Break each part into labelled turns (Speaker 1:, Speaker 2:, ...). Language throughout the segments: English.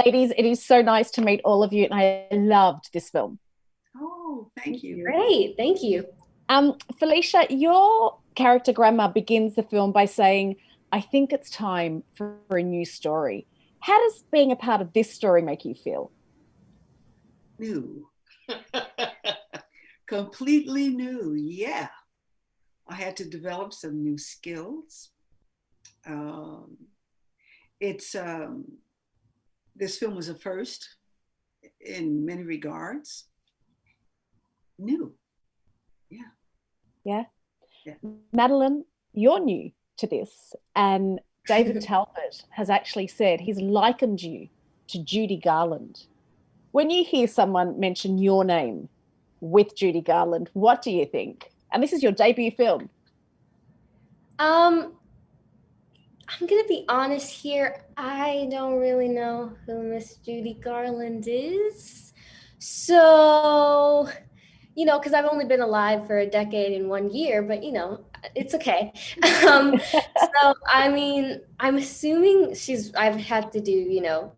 Speaker 1: Ladies, it is so nice to meet all of you, and I loved this film.
Speaker 2: Oh, thank you.
Speaker 3: Great, thank you.
Speaker 1: Phylicia, your character grandma begins the film by saying, I think it's time for a new story. How does being a part of this story make you feel?
Speaker 2: New. Completely new. Yeah. I had to develop some new skills. Um, it's this film was a first in many regards. New. Yeah.
Speaker 1: Yeah.
Speaker 2: Yeah.
Speaker 1: Madalen, you're new to this, and David Talbot has actually said he's likened you to Judy Garland. When you hear someone mention your name with Judy Garland, what do you think? And this is your debut film.
Speaker 3: Um, I'm gonna be honest here. I don't really know who Miss Judy Garland is. So, because I've only been alive for a decade and 1 year, but it's okay. So I mean, I'm assuming I've had to do,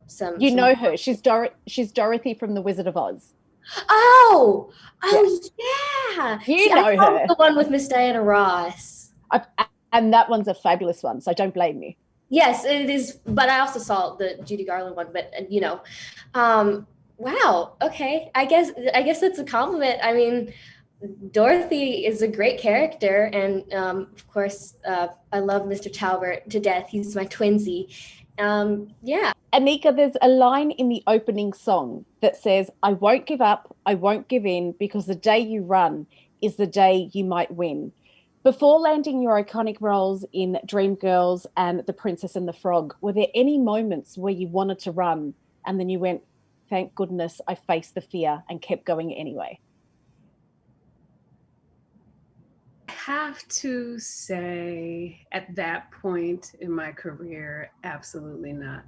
Speaker 3: some
Speaker 1: You
Speaker 3: some
Speaker 1: know her. She's Dorothy from The Wizard of Oz.
Speaker 3: Oh,
Speaker 1: Yeah.
Speaker 3: oh yeah.
Speaker 1: You
Speaker 3: See, I
Speaker 1: know
Speaker 3: thought
Speaker 1: her.
Speaker 3: the one with Miss Diana Ross.
Speaker 1: And that one's a fabulous one, so don't blame me.
Speaker 3: Yes, it is. But I also saw the Judy Garland one. But wow. Okay. I guess that's a compliment. I mean, Dorothy is a great character, and of course, I love Mr. Talbot to death. He's my twinsy. Yeah.
Speaker 1: Anika, there's a line in the opening song that says, I won't give up, I won't give in, because the day you run is the day you might win. Before landing your iconic roles in Dreamgirls and The Princess and the Frog, were there any moments where you wanted to run and then you went, thank goodness I faced the fear and kept going anyway?
Speaker 4: I have to say, at that point in my career, absolutely not.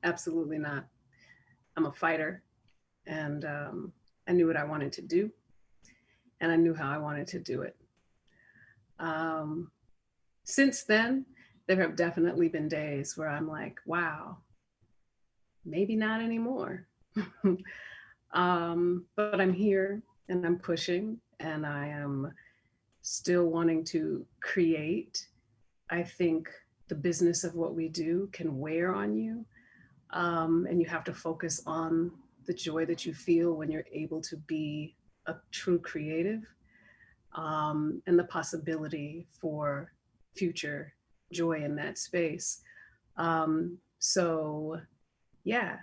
Speaker 4: Absolutely not. I'm a fighter, and I knew what I wanted to do, and I knew how I wanted to do it. Since then, there have definitely been days where I'm like, wow, maybe not anymore. But I'm here and I'm pushing and I am still wanting to create. I think the business of what we do can wear on you. And you have to focus on the joy that you feel when you're able to be a true creative, and the possibility for future joy in that space. So yeah,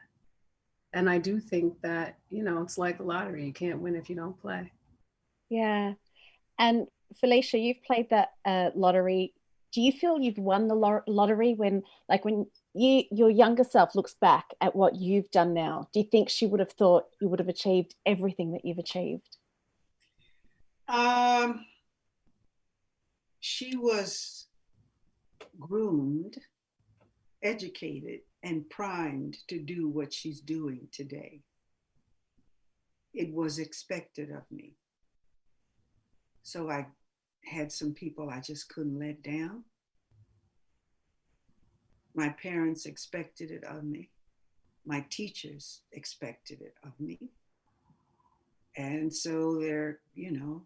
Speaker 4: and I do think that, it's like a lottery. You can't win if you don't play.
Speaker 1: Yeah. And Phylicia, you've played that lottery. Do you feel you've won the lottery when your younger self looks back at what you've done now? Do you think she would have thought you would have achieved everything that you've achieved?
Speaker 2: She was groomed, educated, and primed to do what she's doing today. It was expected of me. So I had some people I just couldn't let down. My parents expected it of me. My teachers expected it of me. And so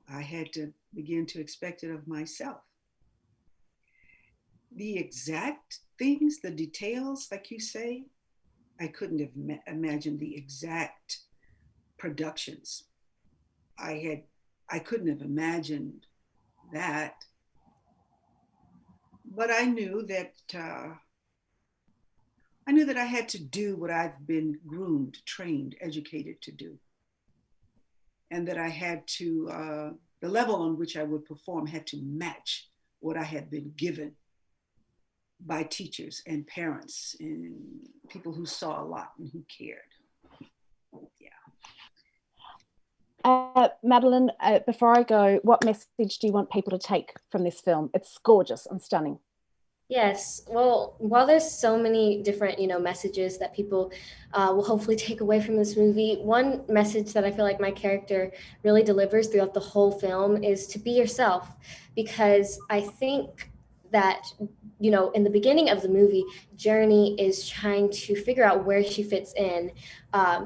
Speaker 2: I had to begin to expect it of myself. The exact things, the details, like you say, I couldn't have imagined the exact productions. I couldn't have imagined that. But I knew that I had to do what I've been groomed, trained, educated to do. And that I had to, the level on which I would perform had to match what I had been given by teachers and parents and people who saw a lot and who cared. Yeah.
Speaker 1: Madalen, before I go, what message do you want people to take from this film? It's gorgeous and stunning.
Speaker 3: Yes. Well, while there's so many different, messages that people will hopefully take away from this movie, one message that I feel like my character really delivers throughout the whole film is to be yourself, because I think that you know, in the beginning of the movie, Journey is trying to figure out where she fits in,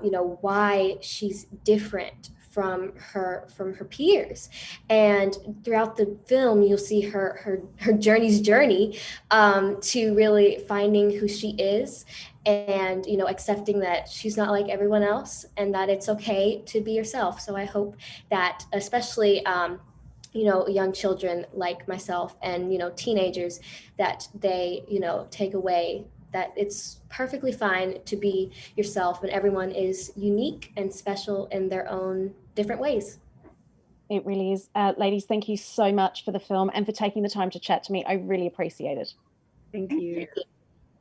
Speaker 3: you know, why she's different from her peers. And throughout the film, you'll see her journey's journey to really finding who she is, and, you know, accepting that she's not like everyone else and that it's okay to be yourself. So I hope that especially you know, young children like myself and, you know, teenagers, that they, you know, take away that it's perfectly fine to be yourself and everyone is unique and special in their own different ways.
Speaker 1: It really is. Ladies, thank you so much for the film and for taking the time to chat to me. I really appreciate it.
Speaker 4: Thank you.
Speaker 3: Thank you.